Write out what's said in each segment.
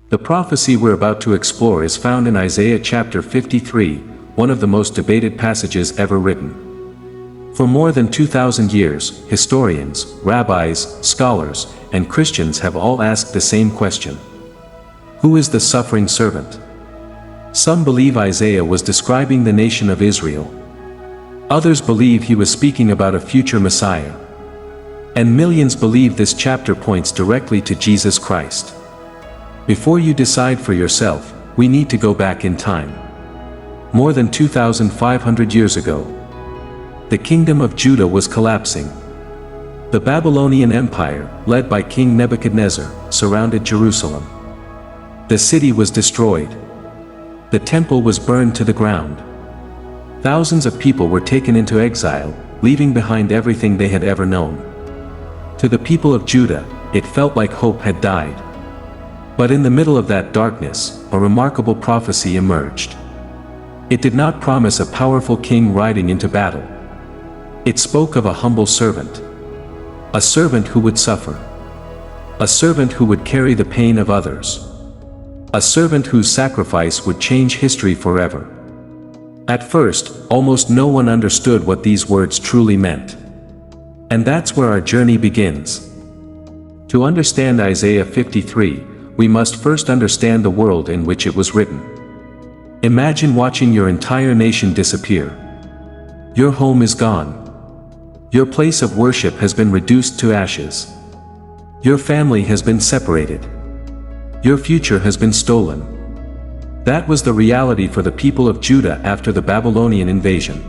The prophecy we're about to explore is found in Isaiah chapter 53, one of the most debated passages ever written. For more than 2,000 years, historians, rabbis, scholars, and Christians have all asked the same question. Who is the suffering servant? Some believe Isaiah was describing the nation of Israel. Others believe he was speaking about a future Messiah. And millions believe this chapter points directly to Jesus Christ. Before you decide for yourself, we need to go back in time. More than 2,500 years ago, the kingdom of Judah was collapsing. The Babylonian Empire, led by King Nebuchadnezzar, surrounded Jerusalem. The city was destroyed. The temple was burned to the ground. Thousands of people were taken into exile, leaving behind everything they had ever known. To the people of Judah, it felt like hope had died. But in the middle of that darkness, a remarkable prophecy emerged. It did not promise a powerful king riding into battle. It spoke of a humble servant. A servant who would suffer. A servant who would carry the pain of others. A servant whose sacrifice would change history forever. At first, almost no one understood what these words truly meant. And that's where our journey begins. To understand Isaiah 53, we must first understand the world in which it was written. Imagine watching your entire nation disappear. Your home is gone. Your place of worship has been reduced to ashes. Your family has been separated. Your future has been stolen. That was the reality for the people of Judah after the Babylonian invasion.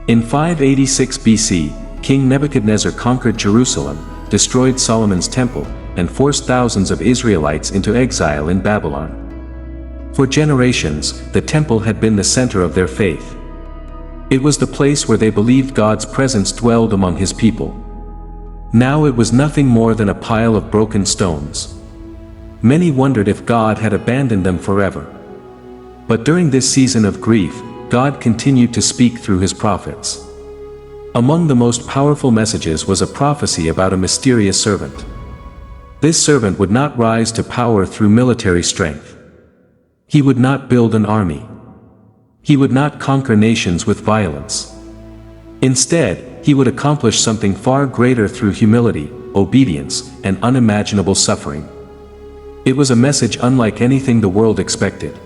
In 586 BC, King Nebuchadnezzar conquered Jerusalem, destroyed Solomon's temple, and forced thousands of Israelites into exile in Babylon. For generations, the temple had been the center of their faith. It was the place where they believed God's presence dwelled among His people. Now it was nothing more than a pile of broken stones. Many wondered if God had abandoned them forever. But during this season of grief, God continued to speak through His prophets. Among the most powerful messages was a prophecy about a mysterious servant. This servant would not rise to power through military strength. He would not build an army. He would not conquer nations with violence. Instead, he would accomplish something far greater through humility, obedience, and unimaginable suffering. It was a message unlike anything the world expected.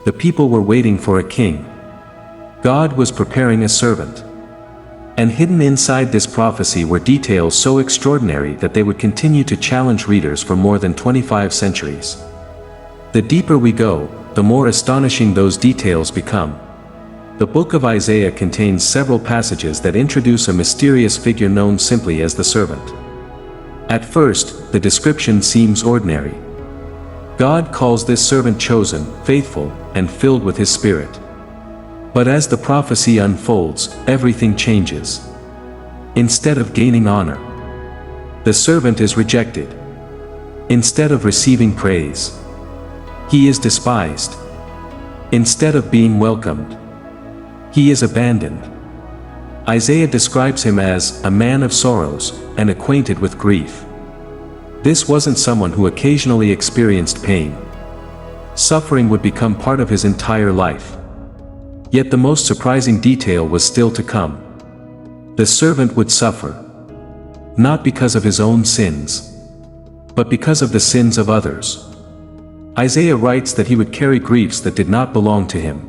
The people were waiting for a king. God was preparing a servant. And hidden inside this prophecy were details so extraordinary that they would continue to challenge readers for more than 25 centuries. The deeper we go, the more astonishing those details become. The book of Isaiah contains several passages that introduce a mysterious figure known simply as the servant. At first, the description seems ordinary. God calls this servant chosen, faithful, and filled with His Spirit. But as the prophecy unfolds, everything changes. Instead of gaining honor, the servant is rejected. Instead of receiving praise, he is despised. Instead of being welcomed, he is abandoned. Isaiah describes him as a man of sorrows and acquainted with grief. This wasn't someone who occasionally experienced pain. Suffering would become part of his entire life. Yet the most surprising detail was still to come. The servant would suffer, not because of his own sins, but because of the sins of others. Isaiah writes that he would carry griefs that did not belong to him.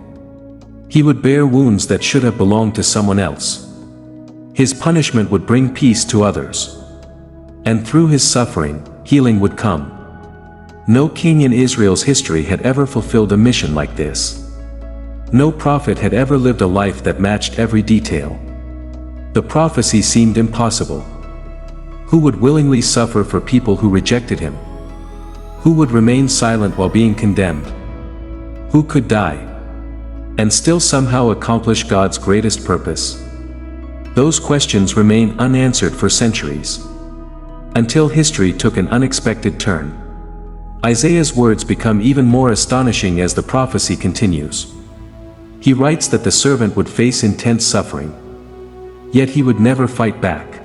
He would bear wounds that should have belonged to someone else. His punishment would bring peace to others. And through his suffering, healing would come. No king in Israel's history had ever fulfilled a mission like this. No prophet had ever lived a life that matched every detail. The prophecy seemed impossible. Who would willingly suffer for people who rejected him? Who would remain silent while being condemned? Who could die and still somehow accomplish God's greatest purpose? Those questions remain unanswered for centuries. Until history took an unexpected turn. Isaiah's words become even more astonishing as the prophecy continues. He writes that the servant would face intense suffering. Yet he would never fight back.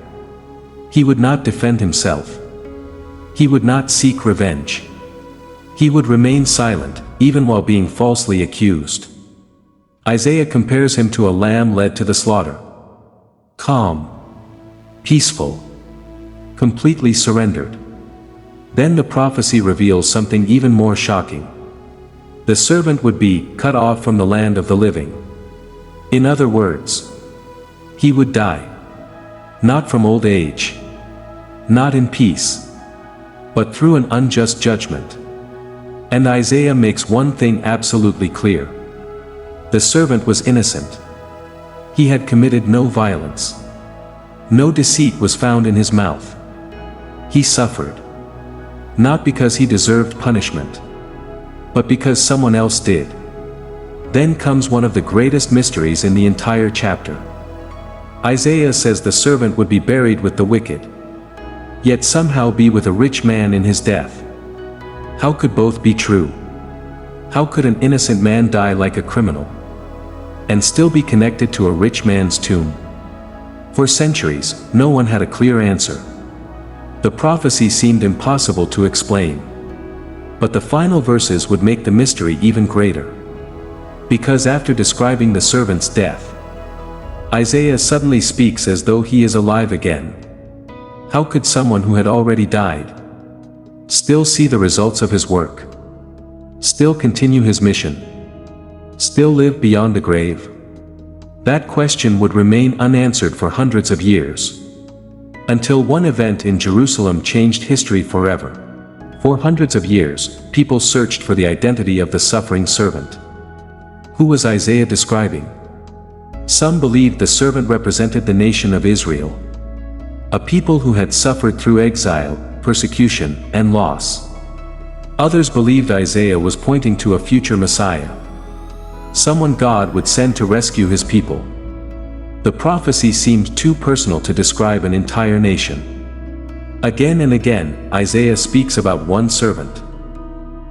He would not defend himself. He would not seek revenge. He would remain silent, even while being falsely accused. Isaiah compares him to a lamb led to the slaughter. Calm, peaceful, completely surrendered. Then the prophecy reveals something even more shocking. The servant would be cut off from the land of the living. In other words, he would die. Not from old age. Not in peace. But through an unjust judgment. And Isaiah makes one thing absolutely clear. The servant was innocent. He had committed no violence. No deceit was found in his mouth. He suffered. Not because he deserved punishment, but because someone else did. Then comes one of the greatest mysteries in the entire chapter. Isaiah says the servant would be buried with the wicked, yet somehow be with a rich man in his death. How could both be true? How could an innocent man die like a criminal, and still be connected to a rich man's tomb? For centuries, no one had a clear answer. The prophecy seemed impossible to explain. But the final verses would make the mystery even greater. Because after describing the servant's death, Isaiah suddenly speaks as though he is alive again. How could someone who had already died still see the results of his work? Still continue his mission? Still live beyond the grave? That question would remain unanswered for hundreds of years. Until one event in Jerusalem changed history forever. For hundreds of years, people searched for the identity of the suffering servant. Who was Isaiah describing? Some believed the servant represented the nation of Israel, a people who had suffered through exile, persecution, and loss. Others believed Isaiah was pointing to a future Messiah, someone God would send to rescue his people. The prophecy seemed too personal to describe an entire nation. Again and again, Isaiah speaks about one servant,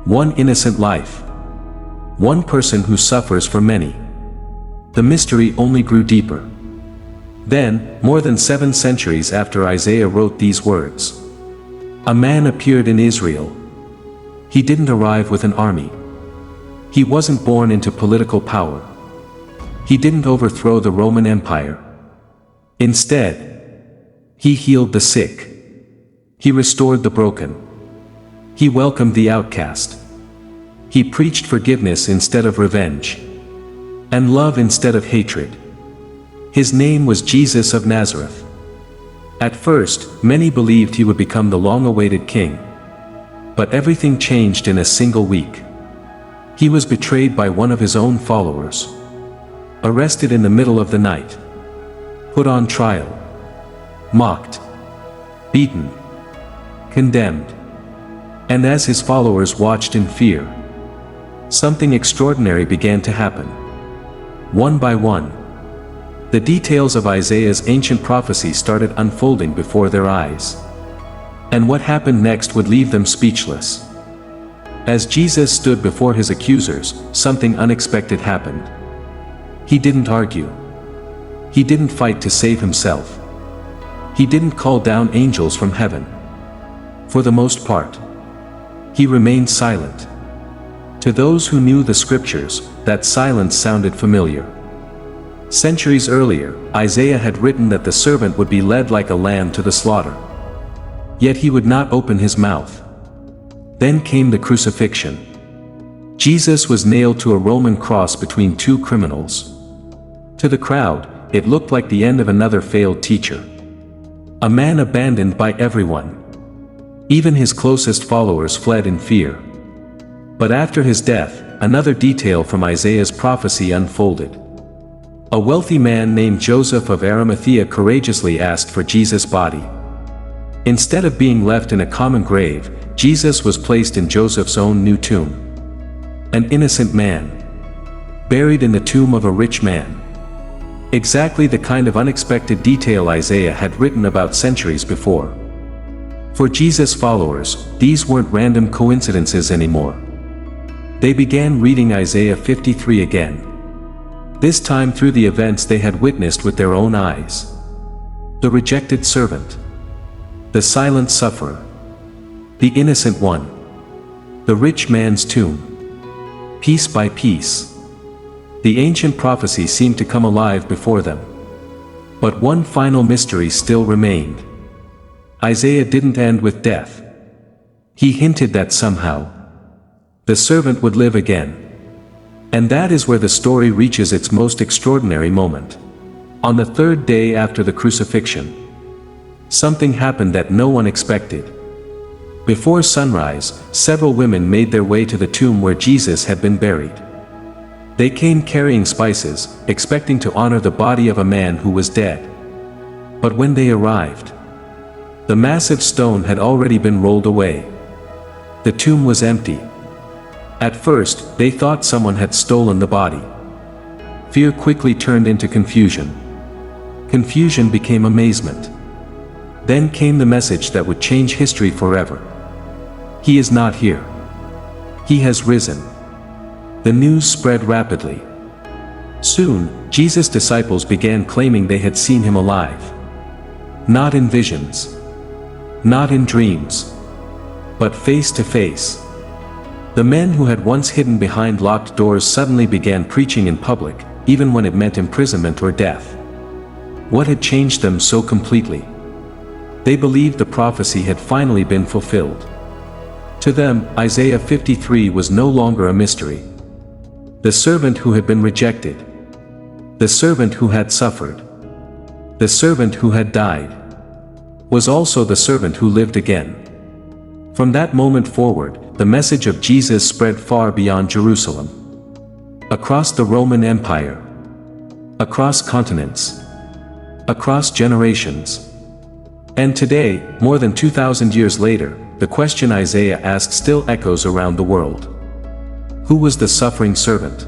one innocent life, one person who suffers for many. The mystery only grew deeper. Then, more than 7 centuries after Isaiah wrote these words, a man appeared in Israel. He didn't arrive with an army. He wasn't born into political power. He didn't overthrow the Roman Empire. Instead, he healed the sick. He restored the broken. He welcomed the outcast. He preached forgiveness instead of revenge, and love instead of hatred. His name was Jesus of Nazareth. At first, many believed he would become the long-awaited king. But everything changed in a single week. He was betrayed by one of his own followers, arrested in the middle of the night, put on trial, mocked, beaten, condemned. And as his followers watched in fear, something extraordinary began to happen. One by one, the details of Isaiah's ancient prophecy started unfolding before their eyes. And what happened next would leave them speechless. As Jesus stood before his accusers, something unexpected happened. He didn't argue. He didn't fight to save himself. He didn't call down angels from heaven. For the most part, he remained silent. To those who knew the scriptures, that silence sounded familiar. Centuries earlier, Isaiah had written that the servant would be led like a lamb to the slaughter. Yet he would not open his mouth. Then came the crucifixion. Jesus was nailed to a Roman cross between 2 criminals. To the crowd, it looked like the end of another failed teacher. A man abandoned by everyone. Even his closest followers fled in fear. But after his death, another detail from Isaiah's prophecy unfolded. A wealthy man named Joseph of Arimathea courageously asked for Jesus' body. Instead of being left in a common grave, Jesus was placed in Joseph's own new tomb. An innocent man, buried in the tomb of a rich man. Exactly the kind of unexpected detail Isaiah had written about centuries before. For Jesus' followers, these weren't random coincidences anymore. They began reading Isaiah 53 again. This time through the events they had witnessed with their own eyes. The rejected servant. The silent sufferer. The innocent one. The rich man's tomb. Piece by piece, the ancient prophecy seemed to come alive before them. But one final mystery still remained. Isaiah didn't end with death. He hinted that somehow the servant would live again. And that is where the story reaches its most extraordinary moment. On the third day after the crucifixion, something happened that no one expected. Before sunrise, several women made their way to the tomb where Jesus had been buried. They came carrying spices, expecting to honor the body of a man who was dead. But when they arrived, the massive stone had already been rolled away. The tomb was empty. At first, they thought someone had stolen the body. Fear quickly turned into confusion. Confusion became amazement. Then came the message that would change history forever. He is not here. He has risen. The news spread rapidly. Soon, Jesus' disciples began claiming they had seen him alive. Not in visions. Not in dreams. But face to face. The men who had once hidden behind locked doors suddenly began preaching in public, even when it meant imprisonment or death. What had changed them so completely? They believed the prophecy had finally been fulfilled. To them, Isaiah 53 was no longer a mystery. The servant who had been rejected. The servant who had suffered. The servant who had died. Was also the servant who lived again. From that moment forward, the message of Jesus spread far beyond Jerusalem. Across the Roman Empire. Across continents. Across generations. And today, more than 2,000 years later, the question Isaiah asked still echoes around the world. Who was the suffering servant?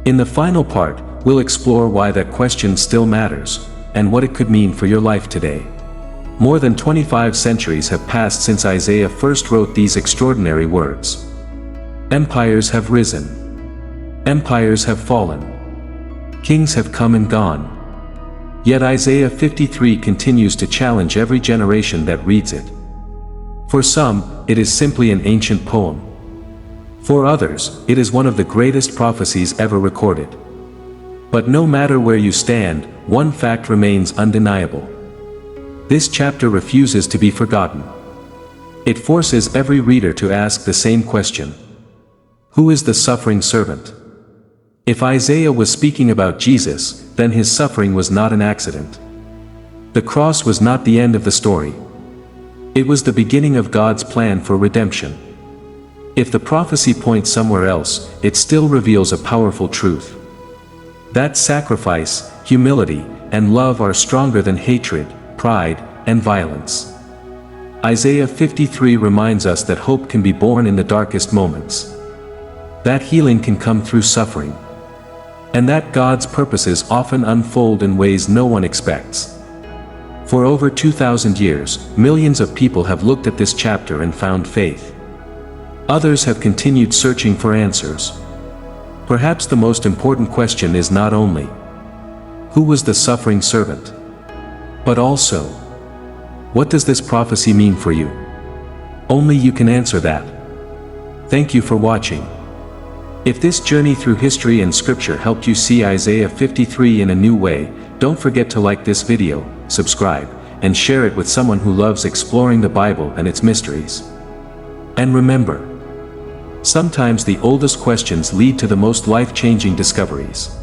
In the final part, we'll explore why that question still matters, and what it could mean for your life today. More than 25 centuries have passed since Isaiah first wrote these extraordinary words. Empires have risen. Empires have fallen. Kings have come and gone. Yet Isaiah 53 continues to challenge every generation that reads it. For some, it is simply an ancient poem. For others, it is one of the greatest prophecies ever recorded. But no matter where you stand, one fact remains undeniable. This chapter refuses to be forgotten. It forces every reader to ask the same question. Who is the suffering servant? If Isaiah was speaking about Jesus, then his suffering was not an accident. The cross was not the end of the story. It was the beginning of God's plan for redemption. If the prophecy points somewhere else, it still reveals a powerful truth. That sacrifice, humility, and love are stronger than hatred, pride, and violence. Isaiah 53 reminds us that hope can be born in the darkest moments. That healing can come through suffering. And that God's purposes often unfold in ways no one expects. For over 2,000 years, millions of people have looked at this chapter and found faith. Others have continued searching for answers. Perhaps the most important question is not only, who was the suffering servant? But also, what does this prophecy mean for you? Only you can answer that. Thank you for watching. If this journey through history and scripture helped you see Isaiah 53 in a new way, don't forget to like this video, subscribe, and share it with someone who loves exploring the Bible and its mysteries. And remember, sometimes the oldest questions lead to the most life-changing discoveries.